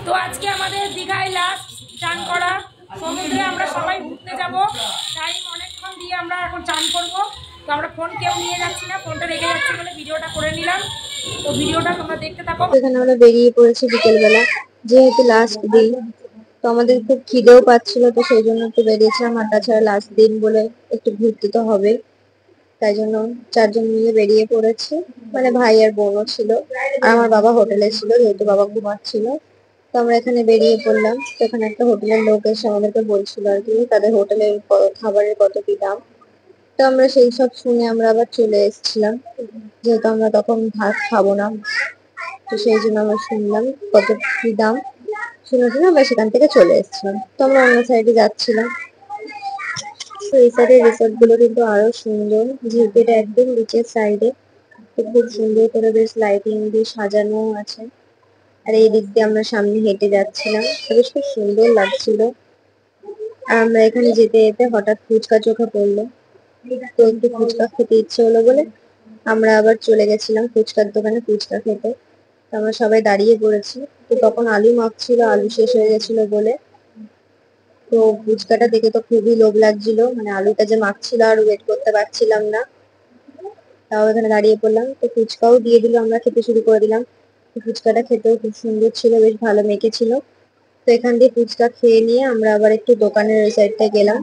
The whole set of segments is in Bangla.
তো আজকে আমাদের দীঘায় লাস্ট চান করা, সমুদ্রে আমরা সবাই ঘুরতে যাব। টাইম অনেকক্ষণ দিয়ে আমরা এখন চান করব। তো আমরা ফোন কেউ নিয়ে যাচ্ছি না, ফোনটা রেখে যাচ্ছি বলে ভিডিওটা করে নিলাম। তো ভিডিওটা তোমরা দেখতে থাকো। এখানে আমরা বেরিয়ে পড়েছি বিকেলবেলা, যেহেতু লাস্ট দিন। তো আমাদের খুব খিদেও পাচ্ছিল, তো সেই জন্য একটু বেরিয়েছিলাম। আর তাছাড়া লাস্ট দিন বলে একটু ঘুরতে তো হবে, তাই জন্য চারজন মিলে বেরিয়ে পড়েছি। মানে ভাই আর বোনও ছিল, আর আমার বাবা হোটেলে ছিল, যেহেতু বাবা ঘুমাচ্ছিল। তো আমরা এখানে বেরিয়ে পড়লাম। তো এখানে একটা হোটেলের লোক এসে আমাদেরকে বলছিল আর কি তাদের হোটেলের খাবারের কত কি দাম। তো আমরা সেই সব শুনে আমরা আবার চলে এসেছিলাম, যেহেতু আমরা তখন ভাত খাবো না। তো সেই জন্য আমরা শুনলাম কত কি দাম, শুনে আমরা সেখান থেকে চলে এসেছিলাম। তো আমরা অন্য সাইডে যাচ্ছিলাম। তো এই সাইডের রিসোর্ট গুলো কিন্তু আরো সুন্দর, যেহেতু এটা একদম বিচের সাইডে। খুব সুন্দর করে বেশ লাইটিং দিয়ে সাজানো আছে। আর এই দিক দিয়ে আমরা সামনে হেঁটে যাচ্ছিলাম, বেশ খুব সুন্দর লাগছিল। আর আমরা এখানে যেতে যেতে হঠাৎ ফুচকা চোখে পড়লো, তো একটু ফুচকা খেতে ইচ্ছে হলো বলে আমরা আবার চলে গেছিলাম ফুচকার দোকানে ফুচকা খেতে। তো আমরা সবাই দাঁড়িয়ে পড়েছি। তো তখন আলু মাখছিল, আলু শেষ হয়ে গেছিল বলে। তো ফুচকাটা দেখে তো খুবই লোভ লাগছিল, মানে আলুটা যে মাখছিল আর ওয়েট করতে পারছিলাম না। তাও এখানে দাঁড়িয়ে পড়লাম, তো ফুচকাও দিয়ে দিল, আমরা খেতে শুরু করে দিলাম। তো ফুচকাটা খেতেও খুব সুন্দর ছিল, বেশ ভালো মেখেছিল। তো এখান দিয়ে ফুচকা খেয়ে নিয়ে আমরা আবার একটু দোকানের ওই সাইডটায় গেলাম,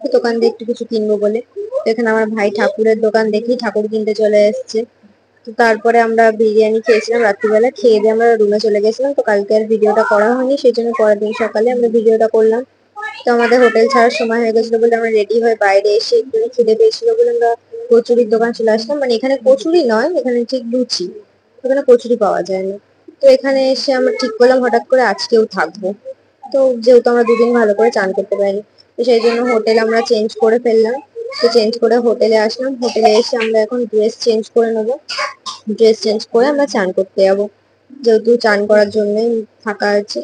তো দোকান দিয়ে একটু কিছু কিনবো বলে। তো এখানে আমার ভাই ঠাকুরের দোকান দেখেই ঠাকুর কিনতে চলে এসেছে। তো তারপরে আমরা বিরিয়ানি খেয়েছিলাম রাত্রিবেলা, খেয়ে দিয়ে আমরা রুমে চলে গেছিলাম। তো কালকে আর ভিডিওটা করা হয়নি, সেই জন্য পরের দিন সকালে আমরা ভিডিওটা করলাম। তো আমাদের হোটেল ছাড়ার সময় হয়ে গেছিল বলে আমরা রেডি হয়ে বাইরে এসে একটু খিদে পেয়েছিল বলে আমরা কচুরির দোকান চলে আসলাম। মানে এখানে কচুরি নয়, এখানে ঠিক লুচি, এখানে কচুরি পাওয়া যায় না। তো এখানে এসে আমরা ঠিক করলাম হঠাৎ করে আজকেও থাকবো। তো যেহেতু আমরা দুদিন ভালো করে চান করতে পারিনি, তো সেই জন্য হোটেল আমরা চেঞ্জ করে ফেললাম। তো চেঞ্জ করে হোটেলে আসলাম, হোটেলে এসে আমরা এখন ড্রেস চেঞ্জ করে নেবো। ড্রেস চেঞ্জ করে আমরা চান করতে যাবো, যেহেতু চান করার জন্যই থাকা আছে।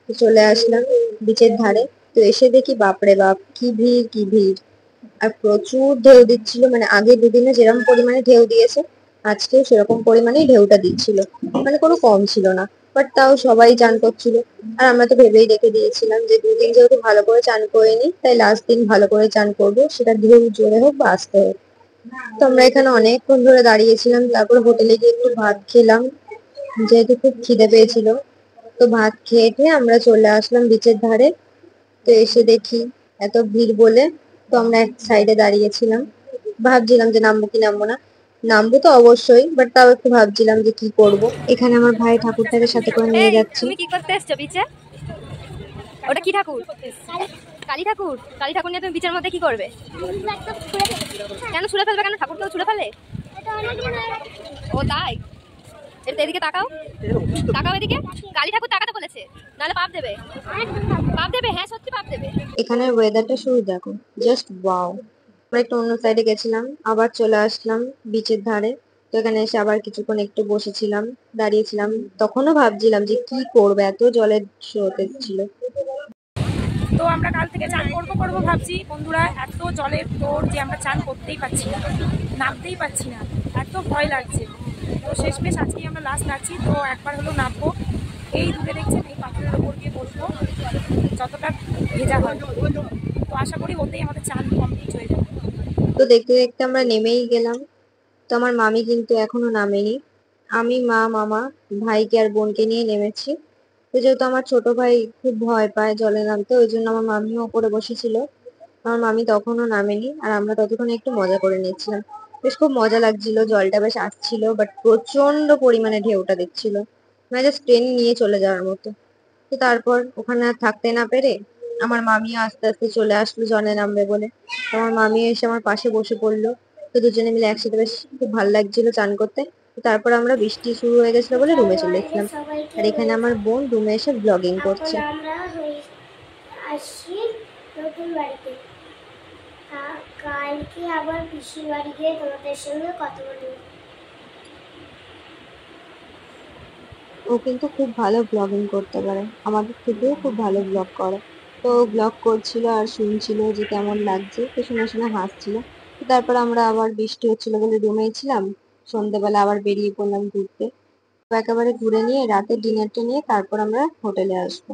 তো চলে আসলাম বিচের ধারে। তো এসে দেখি বাপরে বাপ কি ভিড় কি ভিড়, আর প্রচুর ঢেউ দিচ্ছিল। মানে আগে দুদিনে যেরকম পরিমাণে ঢেউ দিয়েছে, আজকেও সেরকম পরিমাণেই ঢেউটা দিচ্ছিল, মানে কোনো কম ছিল না। বাট তাও সবাই চান করছিল। আর আমরা তো ভেবেই রেখে দিয়েছিলাম যে দুদিন যেহেতু ভালো করে চান করিনি, তাই লাস্ট দিন ভালো করে চান করবো, সেটা ঢেউ জোরে হোক বা আস্তে হোক। তো আমরা এখানে অনেকক্ষণ ধরে দাঁড়িয়েছিলাম, তারপর হোটেলে গিয়ে একটু ভাত খেলাম, যেহেতু খুব খিদে পেয়েছিল। তো ভাত খেয়ে টেয়ে আমরা চলে আসলাম বিচের ধারে। তো এসে দেখি এত ভিড় বলে, তো আমরা এক সাইডে দাঁড়িয়েছিলাম, ভাবছিলাম যে নামবো কি নামবো না। নামবো তো অবশ্যই, বাট তাও একটু ভাবছিলাম যে কি করব। এখানে আমার ভাই ঠাকুরটাকে সাথে করে নিয়ে যাচ্ছে। তুমি কি করতে এসছো বিচে? ওটা কি ঠাকুর? কালী ঠাকুর। কালী ঠাকুর নিয়ে তুমি বিচের মধ্যে কি করবে? কেন ছুঁড়ে ফেলবে? কেন ঠাকুর কেউ ছুঁড়ে ফেলে? ও তাই? এদিকে তাকাও, তাকাও এদিকে। কালী ঠাকুর তাকাতে বলেছে, নাহলে পাপ দেবে। পাপ দেবে, হ্যাঁ সত্যি পাপ দেবে। এখানের ওয়েদারটা শুধু দেখো, জাস্ট ওয়াও। আমরা একটু অন্য সাইডে গেছিলাম, আবার চলে আসলাম বিচের ধারে। তো এখানে এসে আবার কিছুক্ষণ একটু বসেছিলাম, দাঁড়িয়েছিলাম। তখনও ভাবছিলাম যে কি করবো, এত জলের স্রোত এসেছিল। তো আমরা কাল থেকে চান করবো ভাবছি বন্ধুরা, এত জলের তোর যে আমরা চান করতেই পারছি না, নামতেই পারছি না, এত ভয় লাগছে। তো শেষমেশ আজকেই আমরা লাস্ট নাচি, তো একবার হলেও নামবো। এই দূরে দেখছেন এই পাথরের ওপর দিয়ে বসবো, যতটা ভেজা হয়। তো আশা করি ওতেই আমাদের চান কমপ্লিট হয়ে যাবে। তো দেখতে দেখতে আমরা নেমেই গেলাম। তো আমার মামি কিন্তু এখনো নামেনি। আমি, মা, মামা, ভাইকে আর বোনকে নিয়ে নেমেছি। তো যেহেতু আমার ছোট ভাই খুব ভয় পায় জলে নামতে, ওই জন্য আমার মামিও ওপরে বসেছিল। আমার মামি তখনও নামেনি, আর আমরা ততক্ষণে একটু মজা করে নিচ্ছিলাম। বেশ খুব মজা লাগছিল, জলটা বেশ আসছিল, বাট প্রচন্ড পরিমাণে ঢেউটা দিচ্ছিল, মানে জাস্ট ট্রেন নিয়ে চলে যাওয়ার মতো। তো তারপর ওখানে আর থাকতে না পেরে আমার মামিও আস্তে আস্তে চলে আসলো জলে নামবে বলে। তো আমার মামি এসে আমার পাশে বসে পড়লো। তো দুজনে মিলে একসাথে বেশ খুব ভালো লাগছিল চান করতে। তো তারপর আমরা, বৃষ্টি শুরু হয়ে গেছিল বলে রুমে চলে এসেছিলাম। আর এখানে আমার বোন রুমে এসে ব্লগিং করছে। আমরা আসছি নতুন বাড়িতে। কালকে আবার পিসির বাড়ি গিয়ে তোমাদের সঙ্গে কথা বলবো। ও কিন্তু খুব ভালো ব্লগিং করতে পারে, আমাদের থেকেও খুব ভালো ব্লগ করে। তো ব্লগ করছিল আর শুনছিল যে কেমন লাগছে, তো শুনে শুনে হাসছিল। তো তারপর আমরা আবার, বৃষ্টি হচ্ছিল বলে রুমেই ছিলাম, সন্ধ্যেবেলা আবার বেরিয়ে পড়লাম ঘুরতে। তো একেবারে ঘুরে নিয়ে রাতে ডিনারটা নিয়ে তারপর আমরা হোটেলে আসবো।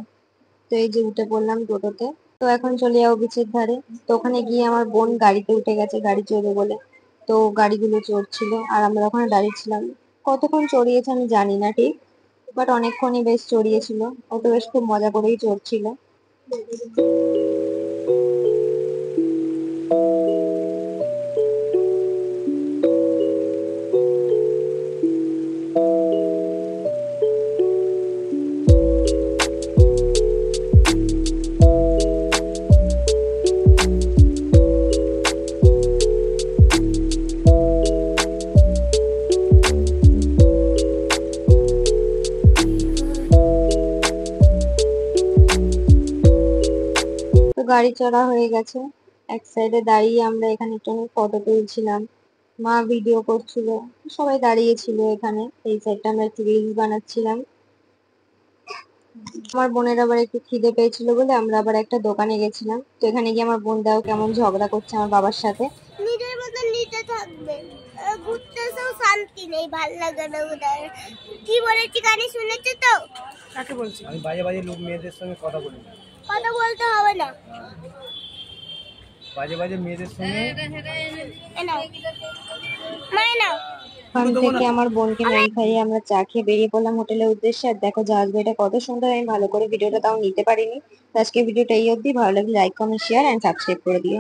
তো এই যে উঠে পড়লাম টোটোতে। তো এখন চলে যাবো বিচের ধারে। তো ওখানে গিয়ে আমার বোন গাড়িতে উঠে গেছে গাড়ি চড়বে বলে। তো গাড়িগুলো চড়ছিল আর আমরা ওখানে দাঁড়িয়ে ছিলাম। কতক্ষণ চড়িয়েছে আমি জানি না ঠিক, বাট অনেকক্ষণই বেশ চড়িয়েছিল। ও তো বেশ খুব মজা করেই চড়ছিল। তো গাড়ি চড়া হয়ে গেছে। এক সাইডে দাঁড়িয়ে আমরা এখানে একটু ফটো তুলছিলাম, মা ভিডিও করছিল, সবাই দাঁড়িয়েছিল এখানে। এই সাইডটা আমরা একটু রিলস বানাচ্ছিলাম। আমার বোনের আবার একটু খিদে পেয়েছিল বলে আমরা আবার একটা দোকানে গেছিলাম। তো এখানে গিয়ে আমার বোন দাও কেমন ঝগড়া করছে আমার বাবার সাথে। নিজের মতো নিতে থাকবে, ঘুরতে এসেও শান্তি নেই, ভাল লাগে না ওদের। কি বলেছি গানে শুনেছো তো? কাকে বলছি? আমি বাজে বাজে লোক মেয়েদের সঙ্গে কথা বলি না। কথা বলতে হবে না। বাজে বাজে মেয়েদের সঙ্গে এ নাও, মানে নাও। ওখান থেকে আমার বোনকে ম্যাগি খাইয়ে আমরা চা খেয়ে বেরিয়ে পড়লাম হোটেলের উদ্দেশ্যে। আর দেখো জাহাজটা কত সুন্দর, আমি ভালো করে ভিডিওটা তাও নিতে পারিনি। তো আজকে ভিডিওটা এই অবধি। ভালো লাগলে like comment share and subscribe করে দিও।